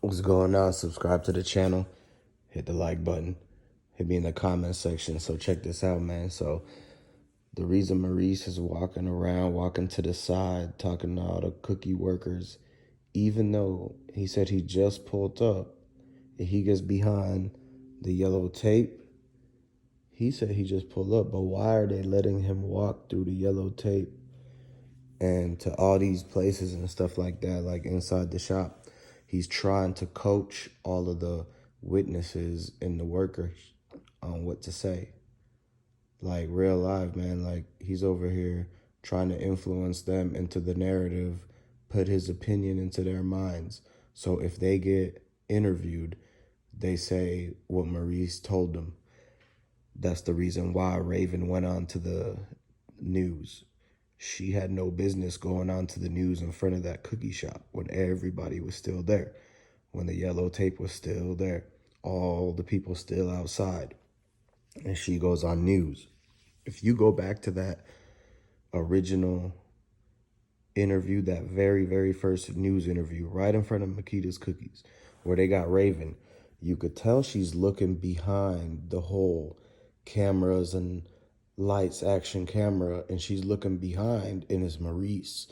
What's going on? Subscribe to the channel, hit the like button, hit me in the comment section. So check this out, man. So the reason Maurice is walking around, walking to the side, talking to all the cookie workers, even though he said he just pulled up, and he gets behind the yellow tape, he said he just pulled up, but why are they letting him walk through the yellow tape and to all these places and stuff like that, like inside the shop? He's trying to coach all of the witnesses and the workers on what to say. Like real life, man. Like he's over here trying to influence them into the narrative, put his opinion into their minds. So if they get interviewed, they say what Maurice told them. That's the reason why Raven went on to the news. She had no business going on to the news in front of that cookie shop when everybody was still there, when the yellow tape was still there, all the people still outside, and she goes on news. If you go back to that original interview, that very, very first news interview, right in front of Makedas Cookies, where they got Raven, you could tell she's looking behind the whole cameras and lights action camera, and she's looking behind, and it's Maurice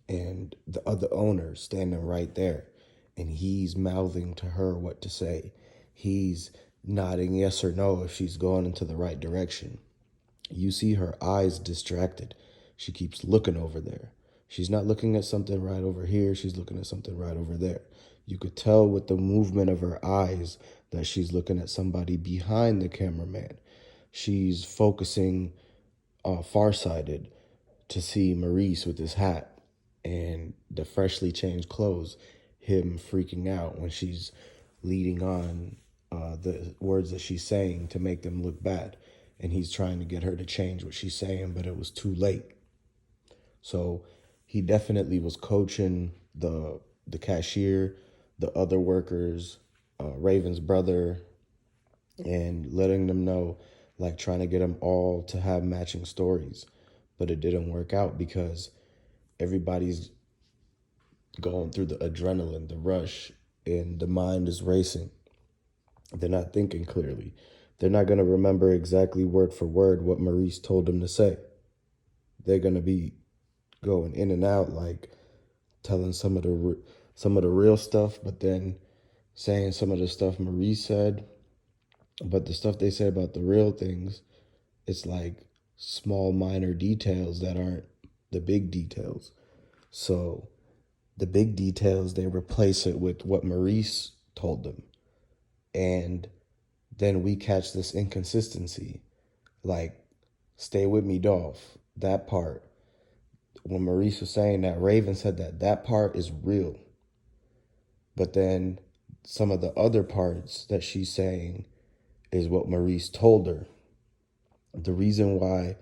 and the other owner standing right there, and he's mouthing to her what to say. He's nodding yes or no if she's going into the right direction. You see her eyes distracted. She keeps looking over there. She's not looking at something right over here. She's looking at something right over there. You could tell with the movement of her eyes that she's looking at somebody behind the cameraman. She's focusing farsighted to see Maurice with his hat and the freshly changed clothes, him freaking out when she's leading on the words that she's saying to make them look bad. And he's trying to get her to change what she's saying, but it was too late. So he definitely was coaching the cashier, the other workers, Raven's brother, and letting them know, like trying to get them all to have matching stories. But it didn't work out because everybody's going through the adrenaline, the rush, and the mind is racing. They're not thinking clearly. They're not going to remember exactly word for word what Maurice told them to say. They're going to be going in and out, like telling some of the real stuff, but then saying some of the stuff Maurice said. But the stuff they say about the real things, it's like small minor details that aren't the big details. So the big details, they replace it with what Maurice told them. And then we catch this inconsistency. Like, stay with me, Dolph. That part, when Maurice was saying that, Raven said that part is real. But then some of the other parts that she's saying is what Maurice told her. The reason why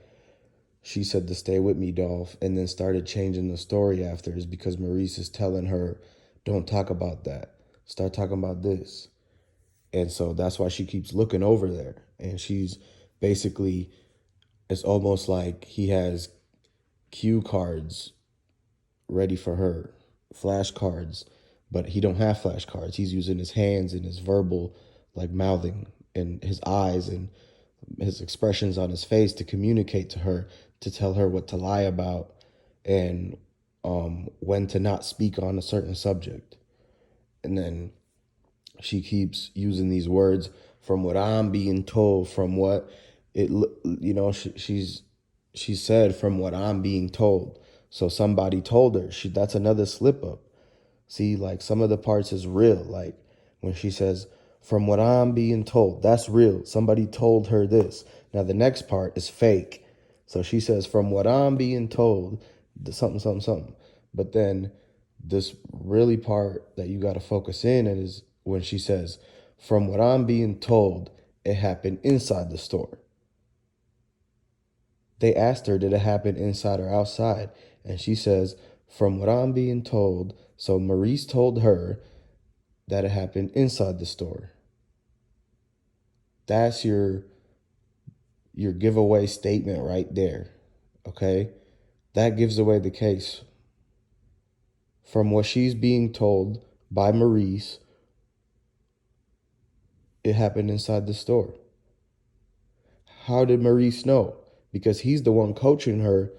she said to stay with me, Dolph, and then started changing the story after is because Maurice is telling her, don't talk about that. Start talking about this. And so that's why she keeps looking over there. And she's basically, it's almost like he has cue cards ready for her, flashcards, but he don't have flashcards. He's using his hands and his verbal, like mouthing, and his eyes and his expressions on his face to communicate to her, to tell her what to lie about and when to not speak on a certain subject. And then she keeps using these words, from what I'm being told, from what it, she said, from what I'm being told. So somebody told her. That's another slip up. See, like some of the parts is real. Like when she says, from what I'm being told, that's real. Somebody told her this. Now the next part is fake. So she says, from what I'm being told, something, something, something. But then this really part that you got to focus in on is when she says, from what I'm being told, it happened inside the store. They asked her, did it happen inside or outside? And she says, from what I'm being told. So Maurice told her that it happened inside the store. That's your giveaway statement right there. Okay? That gives away the case. From what she's being told by Maurice, it happened inside the store. How did Maurice know? Because he's the one coaching her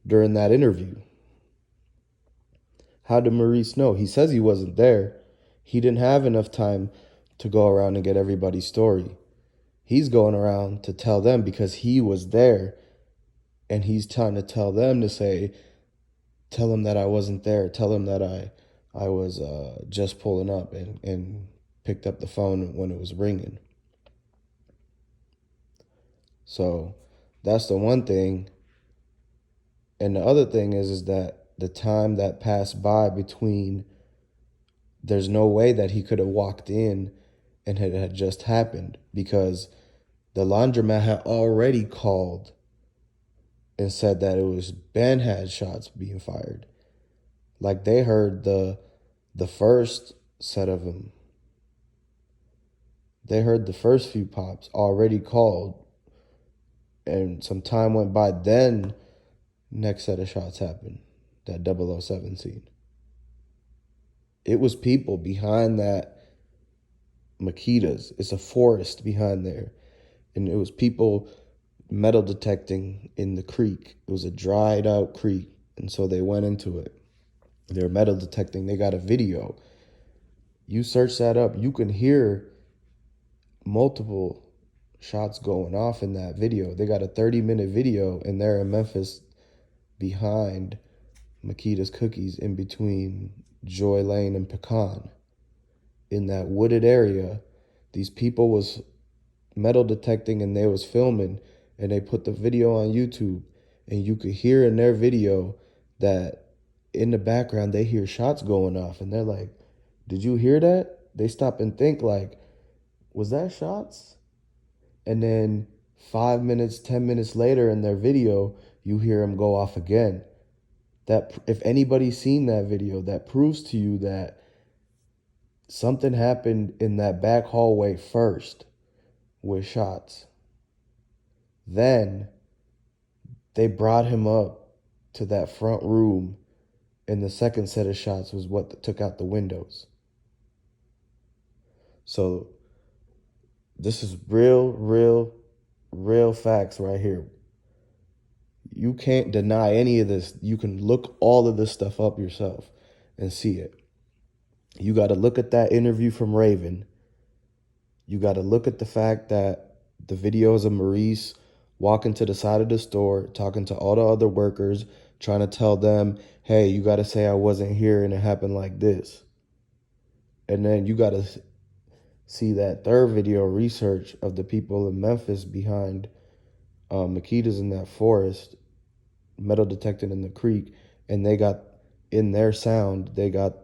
during that interview. How did Maurice know? He says he wasn't there. He didn't have enough time to go around and get everybody's story. He's going around to tell them because he was there, and he's trying to tell them to say, tell him that I wasn't there. Tell him that I was just pulling up and picked up the phone when it was ringing. So that's the one thing. And the other thing is that the time that passed by between, there's no way that he could have walked in and it had just happened, because the laundromat had already called and said that it was Ben had shots being fired. Like, they heard the first set of them. They heard the first few pops already called, and some time went by. Then next set of shots happened, that 007 scene. It was people behind that Makedas. It's a forest behind there. And it was people metal detecting in the creek. It was a dried out creek. And so they went into it. They're metal detecting. They got a video. You search that up, you can hear multiple shots going off in that video. They got a 30-minute video, and they're in Memphis behind Makeda's Cookies, in between Joy Lane and Pecan. In that wooded area, these people was metal detecting and they was filming, and they put the video on YouTube, and you could hear in their video that in the background they hear shots going off, and they're like, did you hear that? They stop and think like, was that shots? And then 5 minutes, 10 minutes later in their video, you hear them go off again. That, if anybody's seen that video, that proves to you that something happened in that back hallway first with shots. Then they brought him up to that front room, and the second set of shots was what took out the windows. So this is real facts right here. You can't deny any of this. You can look all of this stuff up yourself and see it. You got to look at that interview from Raven. You got to look at the fact that the videos of Maurice walking to the side of the store, talking to all the other workers, trying to tell them, hey, you got to say I wasn't here and it happened like this. And then you got to see that third video research of the people in Memphis behind Makedas in that forest, metal detecting in the creek, and they got, in their sound, they got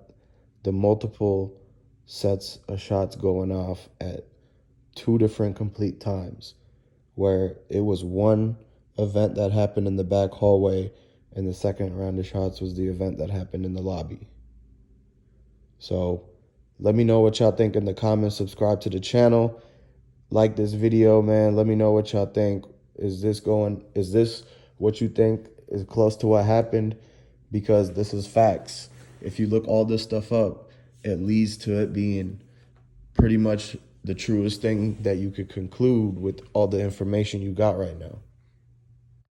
the multiple sets of shots going off at 2 different complete times, where it was one event that happened in the back hallway, and the second round of shots was the event that happened in the lobby. So let me know what y'all think in the comments. Subscribe to the channel. Like this video, man. Let me know what y'all think. Is this what you think is close to what happened? Because this is facts. If you look all this stuff up, it leads to it being pretty much the truest thing that you could conclude with all the information you got right now.